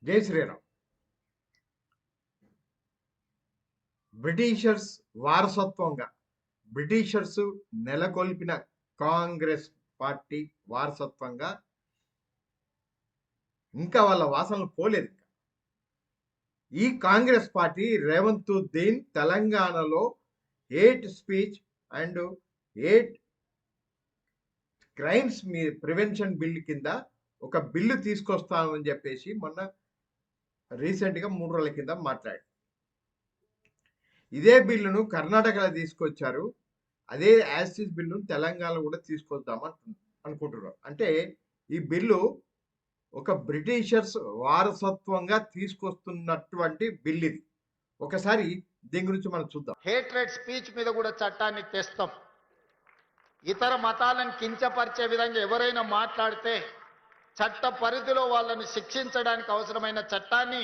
జై శ్రీరామ్. బ్రిటిషర్స్ వారసత్వంగా బ్రిటిషర్స్ నెలకొల్పిన కాంగ్రెస్ పార్టీ వారసత్వంగా ఇంకా వాళ్ళ వాసనలు పోలేదు. ఈ కాంగ్రెస్ పార్టీ రేవంత్ ఉద్దీన్ తెలంగాణలో hate speech and hate crimes prevention bill కింద ఒక బిల్లు తీసుకొస్తామని చెప్పేసి మొన్న రీసెంట్గా 3 రోజుల కింద మాట్లాడారు. ఇదే బిల్లును కర్ణాటకలో తీసుకొచ్చారు. అదే యాసిస్ బిల్లును తెలంగాణలో కూడా తీసుకొద్దామని అనుకుంటున్నారు. అంటే ఈ బిల్లు ఒక బ్రిటిషర్స్ వారసత్వంగా తీసుకొస్తున్నటువంటి బిల్ ఇది. ఒకసారి దీని గురించి మనం చూద్దాం. హేట్రెడ్ స్పీచ్ మీద కూడా చట్టాన్ని తెస్తాం. ఇతర మతాలను కించపరిచే విధంగా ఎవరైనా మాట్లాడితే చట్ట పరిధిలో వాళ్ళని శిక్షించడానికి అవసరమైన చట్టాన్ని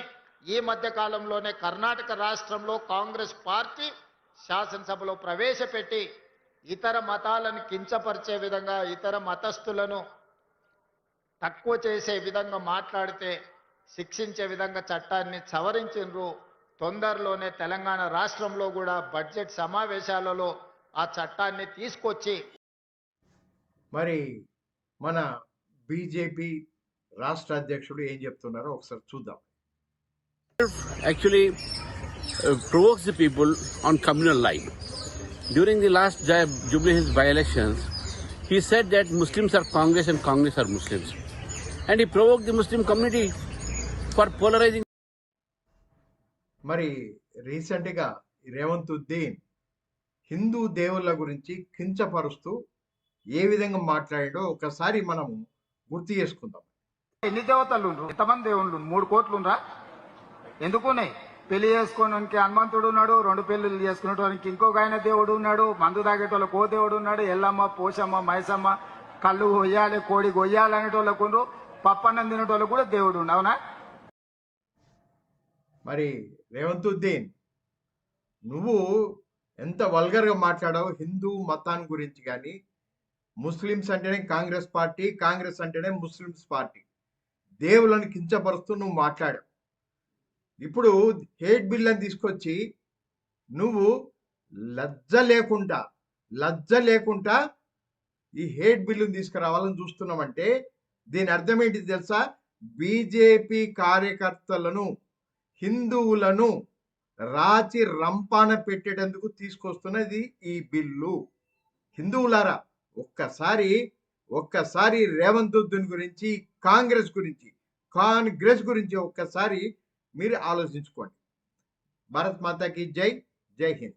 ఈ మధ్య కాలంలోనే కర్ణాటక రాష్ట్రంలో కాంగ్రెస్ పార్టీ శాసనసభలో ప్రవేశపెట్టి ఇతర మతాలను కించపరిచే విధంగా ఇతర మతస్థులను తక్కువ చేసే విధంగా మాట్లాడితే శిక్షించే విధంగా చట్టాన్ని సవరించిండ్రు. తొందరలోనే తెలంగాణ రాష్ట్రంలో కూడా బడ్జెట్ సమావేశాలలో ఆ చట్టాన్ని తీసుకొచ్చి మరి మన బీజేపీ రాష్ట్ర అధ్యక్షుడు ఏం చెప్తున్నారో ఒకసారి చూద్దాం. Actually provokes the people on communal line. During the last Jubilee Hills by-elections, he said that Muslims are Congress and Congress are Muslims. And he provoked the Muslim community for polarizing. మరి రీసెంట్గా రేవంత్ ఉద్దీన్ హిందూ దేవుళ్ళ గురించి కించపరుస్తూ ఏ విధంగా మాట్లాడాడో ఒకసారి మనం గుర్తు చేసుకుందాం. ఎన్ని దేవతలు ఎంతమంది దేవుళ్ళు? 3 కోట్లు ఉందా? ఎందుకున్నాయి? పెళ్లి చేసుకోవడానికి హనుమంతుడు ఉన్నాడు, 2 పెళ్లిళ్ళు చేసుకునేటోనికి ఇంకొక ఆయన దేవుడు ఉన్నాడు, మందు తాగేటోళ్ళకి ఓ దేవుడు ఉన్నాడు, ఎల్లమ్మ, పోషమ్మ, మైసమ్మ, కళ్ళు కొయ్యాలి, కోడి కొయ్యాలి అనేటోళ్ళకు, పప్పన్నం తినేటోళ్ళకు కూడా దేవుడు ఉండు. అవునా? మరి రేవంత్ ఉద్దీన్ నువ్వు ఎంత వల్గర్గా మాట్లాడావు హిందూ మతాన్ని గురించి. కానీ ముస్లిమ్స్ అంటేనే కాంగ్రెస్ పార్టీ, కాంగ్రెస్ అంటేనే ముస్లిమ్స్ పార్టీ, దేవులను కించపరుస్తూ నువ్వు మాట్లాడావు. ఇప్పుడు హేట్ బిల్ అని తీసుకొచ్చి నువ్వు లజ్జ లేకుండా ఈ హేట్ బిల్లుని తీసుకురావాలని చూస్తున్నామంటే దీని అర్థం ఏంటి తెలుసా? బీజేపీ కార్యకర్తలను, హిందువులను రాచి రంపాన పెట్టేటందుకు తీసుకొస్తున్నది ఈ బిల్లు. హిందువులారా, ఒక్కసారి రేవంత్ ఉద్దీన్ గురించి, కాంగ్రెస్ గురించి ఒక్కసారి మీరు ఆలోచించుకోండి. భారత్ మాతాకి జై. జై హింద్.